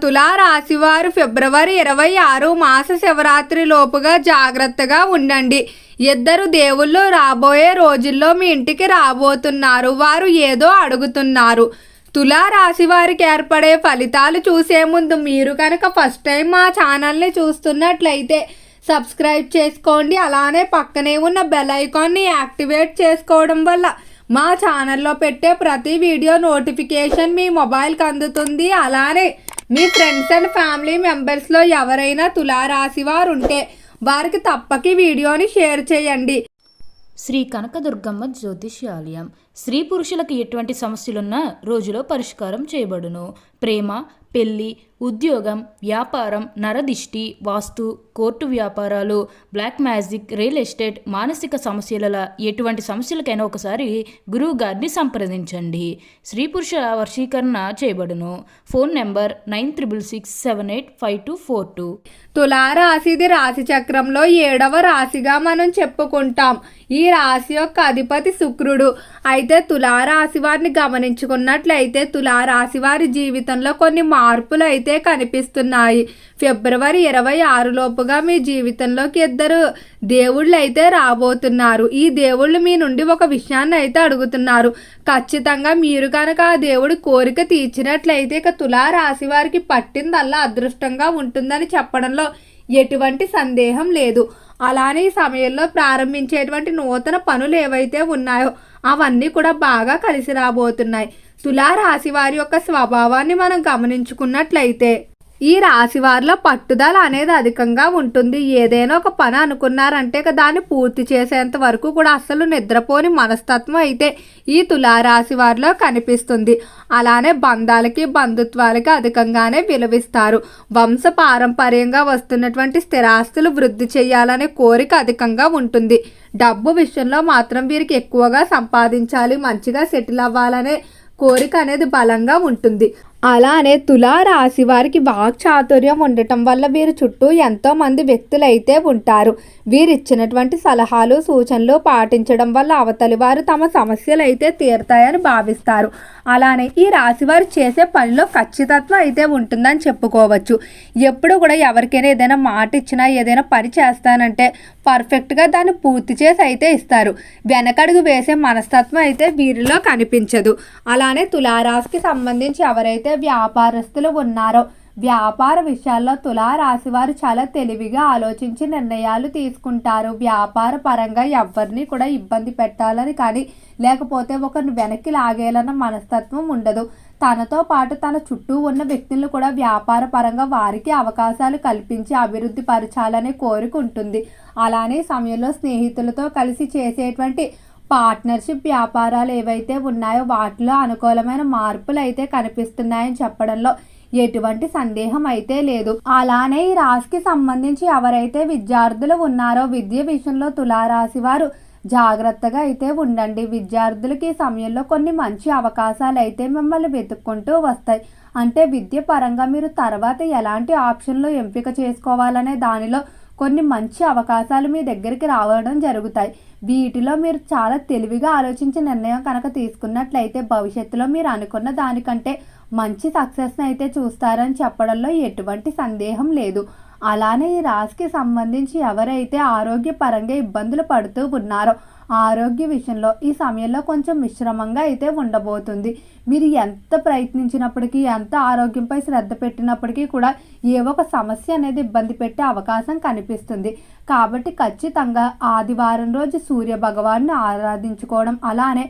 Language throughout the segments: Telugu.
తులా రాశివారు ఫిబ్రవరి 26 మాస శివరాత్రి లోపుగా జాగ్రత్తగా ఉండండి. ఇద్దరు దేవుళ్ళు రాబోయే రోజుల్లో మీ ఇంటికి రాబోతున్నారు. వారు ఏదో అడుగుతున్నారు. తులా రాశి వారికి ఏర్పడే ఫలితాలు చూసే ముందు మీరు కనుక ఫస్ట్ టైం మా ఛానల్ని చూస్తున్నట్లయితే సబ్స్క్రైబ్ చేసుకోండి. అలానే పక్కనే ఉన్న బెల్ ఐకాన్ని యాక్టివేట్ చేసుకోవడం వల్ల మా ఛానల్లో పెట్టే ప్రతి వీడియో నోటిఫికేషన్ మీ మొబైల్కి అందుతుంది. అలానే మీ ఫ్రెండ్స్ అండ్ ఫ్యామిలీ మెంబర్స్లో ఎవరైనా తులారాశి వారు ఉంటే వారికి తప్పక వీడియోని షేర్ చేయండి. శ్రీ కనకదుర్గమ్మ జ్యోతిష్యాలయం. స్త్రీ పురుషులకు ఎటువంటి సమస్యలున్నా రోజులో పరిష్కారం చేయబడును. ప్రేమ, పెళ్లి, ఉద్యోగం, వ్యాపారం, నరదిష్టి, వాస్తు, కోర్టు వ్యాపారాలు, బ్లాక్ మ్యాజిక్, రియల్ ఎస్టేట్, మానసిక సమస్యల ఎటువంటి సమస్యలకైనా ఒకసారి గురువు గారిని సంప్రదించండి. స్త్రీ పురుష వర్షీకరణ చేయబడును. Phone number 9676785242. తులారాశిది రాశి చక్రంలో 7వ రాశిగా మనం చెప్పుకుంటాం. ఈ రాశి యొక్క అధిపతి శుక్రుడు. అయితే తులారాశి వారిని గమనించుకున్నట్లయితే తులారాశి వారి జీవితంలో కొన్ని మార్పులు అయితే కనిపిస్తున్నాయి. ఫిబ్రవరి 26 లోపుగా మీ జీవితంలోకి ఇద్దరు దేవుళ్ళు అయితే రాబోతున్నారు. ఈ దేవుళ్ళు మీ నుండి ఒక విషయాన్ని అయితే అడుగుతున్నారు. ఖచ్చితంగా మీరు కనుక ఆ దేవుడి కోరిక తీర్చినట్లయితే ఇక తులారాశి వారికి పట్టిందల్లా అదృష్టంగా ఉంటుందని చెప్పడంలో ఎటువంటి సందేహం లేదు. అలానే ఈ సమయంలో ప్రారంభించేటువంటి నూతన పనులు ఏవైతే ఉన్నాయో అవన్నీ కూడా బాగా కలిసి రాబోతున్నాయి. తులారాశి వారి యొక్క స్వభావాన్ని మనం గమనించుకున్నట్లయితే ఈ రాశి వారిలో పట్టుదల అనేది అధికంగా ఉంటుంది. ఏదైనా ఒక పని అనుకున్నారంటే దాన్ని పూర్తి చేసేంత వరకు కూడా అస్సలు నిద్రపోని మనస్తత్వం అయితే ఈ తులారాశి వారిలో కనిపిస్తుంది. అలానే బంధాలకి బంధుత్వాలకి అధికంగానే విలువిస్తారు. వంశ పారంపర్యంగా వస్తున్నటువంటి స్థిరాస్తులు వృద్ధి చేయాలనే కోరిక అధికంగా ఉంటుంది. డబ్బు విషయంలో మాత్రం వీరికి ఎక్కువగా సంపాదించాలి, మంచిగా సెటిల్ అవ్వాలనే కోరిక అనేది బలంగా ఉంటుంది. అలానే తులారాశి వారికి వాక్చాతుర్యం ఉండటం వల్ల వీరి చుట్టూ ఎంతో మంది వ్యక్తులు అయితే ఉంటారు. వీరు ఇచ్చినటువంటి సలహాలు సూచనలు పాటించడం వల్ల అవతలి వారు తమ సమస్యలు అయితే తీరుతాయని భావిస్తారు. అలానే ఈ రాశి వారు చేసే పనిలో ఖచ్చితత్వం అయితే ఉంటుందని చెప్పుకోవచ్చు. ఎప్పుడు కూడా ఎవరికైనా ఏదైనా మాట ఇచ్చినా ఏదైనా పని చేస్తానంటే పర్ఫెక్ట్గా దాన్ని పూర్తి చేసి అయితే ఇస్తారు. వెనకడుగు వేసే మనస్తత్వం అయితే వీరిలో కనిపించదు. అలానే తులారాశికి సంబంధించి ఎవరైతే వ్యాపారస్తులు ఉన్నారో వ్యాపార విషయాల్లో తులారాశి వారు చాలా తెలివిగా ఆలోచించి నిర్ణయాలు తీసుకుంటారు. వ్యాపార పరంగా ఎవరిని కూడా ఇబ్బంది పెట్టాలని కానీ లేకపోతే ఒకరిని వెనక్కి లాగేయాలన్న మనస్తత్వం ఉండదు. తనతో పాటు తన చుట్టూ ఉన్న వ్యక్తులను కూడా వ్యాపార పరంగా వారికి అవకాశాలు కల్పించి అభివృద్ధి పరచాలనే కోరిక ఉంటుంది. అలానే సమయంలో స్నేహితులతో కలిసి చేసేటువంటి పార్ట్నర్షిప్ వ్యాపారాలు ఏవైతే ఉన్నాయో వాటిలో అనుకూలమైన మార్పులు అయితే కనిపిస్తున్నాయని చెప్పడంలో ఎటువంటి సందేహం అయితే లేదు. అలానే ఈ రాశికి సంబంధించి ఎవరైతే విద్యార్థులు ఉన్నారో విద్య విషయంలో తులారాశి వారు జాగ్రత్తగా అయితే ఉండండి. విద్యార్థులకి ఈ సమయంలో కొన్ని మంచి అవకాశాలు అయితే మిమ్మల్ని వెతుక్కుంటూ వస్తాయి. అంటే విద్య పరంగా మీరు తర్వాత ఎలాంటి ఆప్షన్లు ఎంపిక చేసుకోవాలనే దానిలో కొన్ని మంచి అవకాశాలు మీ దగ్గరికి రావడం జరుగుతాయి. వీటిలో మీరు చాలా తెలివిగా ఆలోచించి నిర్ణయం కనుక తీసుకున్నట్లయితే భవిష్యత్తులో మీరు అనుకున్న దానికంటే మంచి సక్సెస్ని అయితే చూస్తారని చెప్పడంలో ఎటువంటి సందేహం లేదు. అలానే ఈ రాశికి సంబంధించి ఎవరైతే ఆరోగ్యపరంగా ఇబ్బందులు పడుతూ ఉన్నారో ఆరోగ్య విషయంలో ఈ సమయంలో కొంచెం మిశ్రమంగా అయితే ఉండబోతుంది. మీరు ఎంత ప్రయత్నించినప్పటికీ ఎంత ఆరోగ్యంపై శ్రద్ధ పెట్టినప్పటికీ కూడా ఏ ఒక సమస్య అనేది ఇబ్బంది పెట్టే అవకాశం కనిపిస్తుంది. కాబట్టి ఖచ్చితంగా ఆదివారం రోజు సూర్య భగవాన్ని ఆరాధించుకోవడం అలానే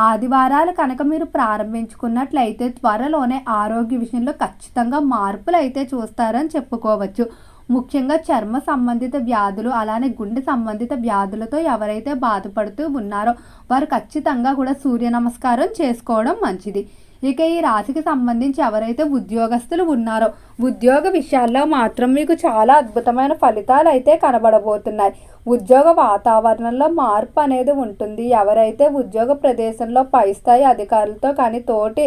ఆదివారాలు కనుక మీరు ప్రారంభించుకున్నట్లయితే త్వరలోనే ఆరోగ్య విషయంలో ఖచ్చితంగా మార్పులు అయితే చూస్తారని చెప్పుకోవచ్చు. ముఖ్యంగా చర్మ సంబంధిత వ్యాధులు అలానే గుండె సంబంధిత వ్యాధులతో ఎవరైతే బాధపడుతూ ఉన్నారో వారు ఖచ్చితంగా కూడా సూర్య నమస్కారం చేసుకోవడం మంచిది. ఇక ఈ రాశికి సంబంధించి ఎవరైతే ఉద్యోగస్తులు ఉన్నారో ఉద్యోగ విషయాల్లో మాత్రం మీకు చాలా అద్భుతమైన ఫలితాలు అయితే కనబడబోతున్నాయి. ఉద్యోగ వాతావరణంలో మార్పు అనేది ఉంటుంది. ఎవరైతే ఉద్యోగ ప్రదేశంలో పై స్థాయి అధికారులతో కానీ తోటి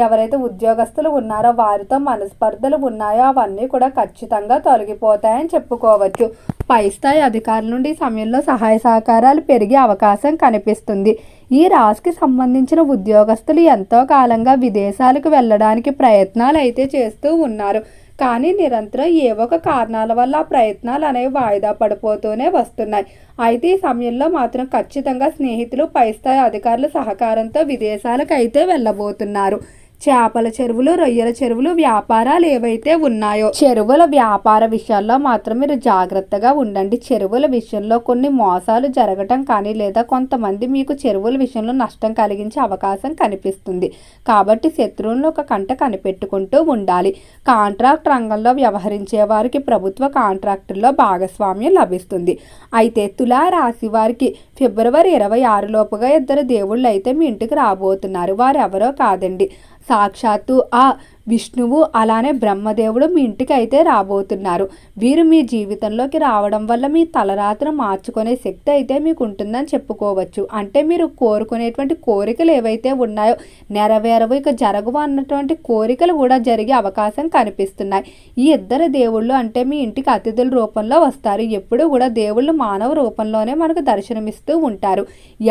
ఎవరైతే ఉద్యోగస్తులు ఉన్నారో వారితో మనస్పర్ధలు ఉన్నాయో అవన్నీ కూడా ఖచ్చితంగా తొలగిపోతాయని చెప్పుకోవచ్చు. పై స్థాయి అధికారుల నుండి ఈ సమయంలో సహాయ సహకారాలు పెరిగే అవకాశం కనిపిస్తుంది. ఈ రాశికి సంబంధించిన ఉద్యోగస్తులు ఎంతో కాలంగా విదేశాలకు వెళ్ళడానికి ప్రయత్నాలు అయితే చేస్తూ ఉన్నారు. కానీ నిరంతరం ఏవో ఒక కారణాల వల్ల ఆ ప్రయత్నాలు అనేవి వాయిదా పడిపోతూనే వస్తున్నాయి. అయితే ఈ సమయంలో మాత్రం ఖచ్చితంగా స్నేహితులు పై స్థాయి అధికారుల సహకారంతో విదేశాలకు అయితే వెళ్ళబోతున్నారు. చేపల చెరువులు, రొయ్యల చెరువులు వ్యాపారాలు ఏవైతే ఉన్నాయో చెరువుల వ్యాపార విషయాల్లో మాత్రం మీరు జాగ్రత్తగా ఉండండి. చెరువుల విషయంలో కొన్ని మోసాలు జరగటం కానీ లేదా కొంతమంది మీకు చెరువుల విషయంలో నష్టం కలిగించే అవకాశం కనిపిస్తుంది. కాబట్టి శత్రువులను ఒక కంట కనిపెట్టుకుంటూ ఉండాలి. కాంట్రాక్ట్ రంగంలో వ్యవహరించే వారికి ప్రభుత్వ కాంట్రాక్టుల్లో భాగస్వామ్యం లభిస్తుంది. అయితే తులా రాశి వారికి ఫిబ్రవరి 26 లోపుగా 2 దేవుళ్ళు అయితే మీ ఇంటికి రాబోతున్నారు. వారు ఎవరో కాదండి, సాక్షాత్తు ఆ విష్ణువు అలానే బ్రహ్మదేవుడు మీ ఇంటికి అయితే రాబోతున్నారు. వీరు మీ జీవితంలోకి రావడం వల్ల మీ తలరాత్రి మార్చుకునే శక్తి అయితే మీకు ఉంటుందని చెప్పుకోవచ్చు. అంటే మీరు కోరుకునేటువంటి కోరికలు ఏవైతే ఉన్నాయో నెరవేరవు, ఇక జరగవు అన్నటువంటి కోరికలు కూడా జరిగే అవకాశం కనిపిస్తున్నాయి. ఈ 2 దేవుళ్ళు అంటే మీ ఇంటికి అతిథుల రూపంలో వస్తారు. ఎప్పుడు కూడా దేవుళ్ళు మానవ రూపంలోనే మనకు దర్శనమిస్తూ ఉంటారు.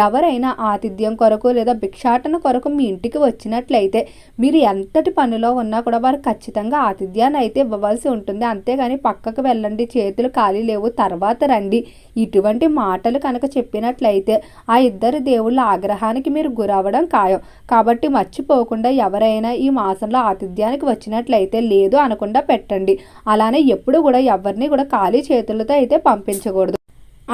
ఎవరైనా ఆతిథ్యం కొరకు లేదా భిక్షాటన కొరకు మీ ఇంటికి వచ్చినట్లయితే మీరు ఎంతటి పనిలో ఉన్నా కూడా వారు ఖచ్చితంగా ఆతిథ్యాన్ని అయితే ఇవ్వవలసి ఉంటుంది. అంతేగాని పక్కకు వెళ్ళండి, చేతులు ఖాళీ లేవు, తర్వాత రండి, ఇటువంటి మాటలు కనుక చెప్పినట్లయితే ఆ 2 దేవుళ్ళ ఆగ్రహానికి మీరు గురవ్వడం ఖాయం. కాబట్టి మర్చిపోకుండా ఎవరైనా ఈ మాసంలో ఆతిథ్యానికి వచ్చినట్లయితే లేదు అనకుండా పెట్టండి. అలానే ఎప్పుడు కూడా ఎవరిని కూడా ఖాళీ చేతులతో అయితే పంపించకూడదు.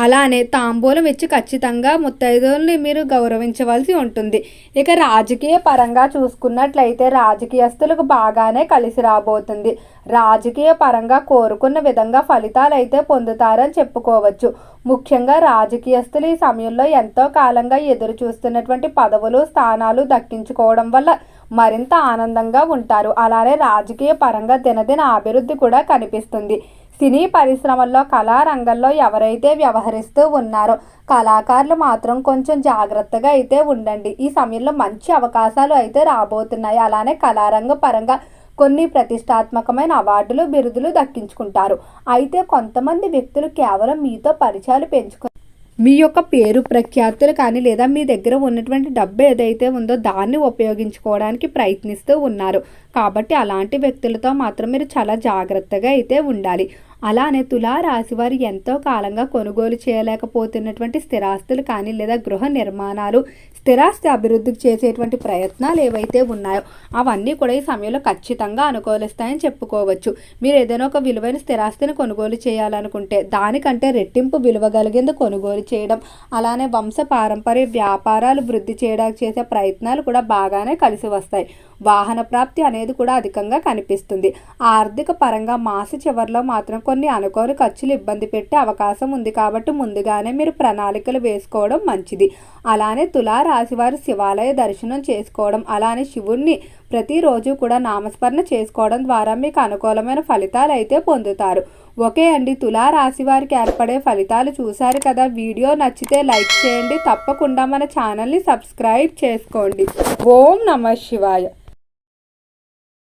అలానే తాంబూలం ఇచ్చి ఖచ్చితంగా ముత్తైదువుల్ని మీరు గౌరవించవలసి ఉంటుంది. ఇక రాజకీయ పరంగా చూసుకున్నట్లయితే రాజకీయస్తులకు బాగానే కలిసి రాబోతుంది. రాజకీయ పరంగా కోరుకున్న విధంగా ఫలితాలు అయితే పొందుతారని చెప్పుకోవచ్చు. ముఖ్యంగా రాజకీయస్తులు ఈ సమయంలో ఎంతో కాలంగా ఎదురు చూస్తున్నటువంటి పదవులు, స్థానాలు దక్కించుకోవడం వల్ల మరింత ఆనందంగా ఉంటారు. అలానే రాజకీయ పరంగా దినదిన అభివృద్ధి కూడా కనిపిస్తుంది. సినీ పరిశ్రమల్లో కళారంగంలో ఎవరైతే వ్యవహరిస్తూ ఉన్నారో కళాకారులు మాత్రం కొంచెం జాగ్రత్తగా అయితే ఉండండి. ఈ సమయంలో మంచి అవకాశాలు అయితే రాబోతున్నాయి. అలానే కళారంగ పరంగా కొన్ని ప్రతిష్టాత్మకమైన అవార్డులు, బిరుదులు దక్కించుకుంటారు. అయితే కొంతమంది వ్యక్తులు కేవలం మీతో పరిచయాలు పెంచుకుని మీ యొక్క పేరు ప్రఖ్యాతులు కానీ లేదా మీ దగ్గర ఉన్నటువంటి డబ్బు ఏదైతే ఉందో దాన్ని ఉపయోగించుకోవడానికి ప్రయత్నిస్తూ ఉన్నారు. కాబట్టి అలాంటి వ్యక్తులతో మాత్రం మీరు చాలా జాగ్రత్తగా అయితే ఉండాలి. అలానే తులా రాశి వారు ఎంతో కాలంగా కొనుగోలు చేయలేకపోతున్నటువంటి స్థిరాస్తులు కానీ లేదా గృహ నిర్మాణాలు, స్థిరాస్తి అభివృద్ధికి చేసేటువంటి ప్రయత్నాలు ఏవైతే ఉన్నాయో అవన్నీ కూడా ఈ సమయంలో ఖచ్చితంగా అనుకూలిస్తాయని చెప్పుకోవచ్చు. మీరు ఏదైనా ఒక విలువైన స్థిరాస్తిని కొనుగోలు చేయాలనుకుంటే దానికంటే రెట్టింపు విలువ కలిగేందుకు కొనుగోలు చేయడం, అలానే వంశ పారంపర్య వ్యాపారాలు వృద్ధి చేయడానికి చేసే ప్రయత్నాలు కూడా బాగానే కలిసి వస్తాయి. వాహన ప్రాప్తి అనేది కూడా అధికంగా కనిపిస్తుంది. ఆర్థిక పరంగా మాస చివరిలో మాత్రం కొన్ని అనుకోని ఖర్చులు ఇబ్బంది పెట్టే అవకాశం ఉంది. కాబట్టి ముందుగానే మీరు ప్రణాళికలు వేసుకోవడం మంచిది. అలానే తులా రాశి వారు శివాలయ దర్శనం చేసుకోవడం, అలానే శివుణ్ణి ప్రతిరోజు కూడా నామస్మరణ చేసుకోవడం ద్వారా మీకు అనుకూలమైన ఫలితాలు అయితే పొందుతారు. ఓకే అండి, తులా రాశి వారికి ఏర్పడే ఫలితాలు చూశారు కదా. వీడియో నచ్చితే లైక్ చేయండి. తప్పకుండా మన ఛానల్ని సబ్స్క్రైబ్ చేసుకోండి. ఓం నమః శివాయ.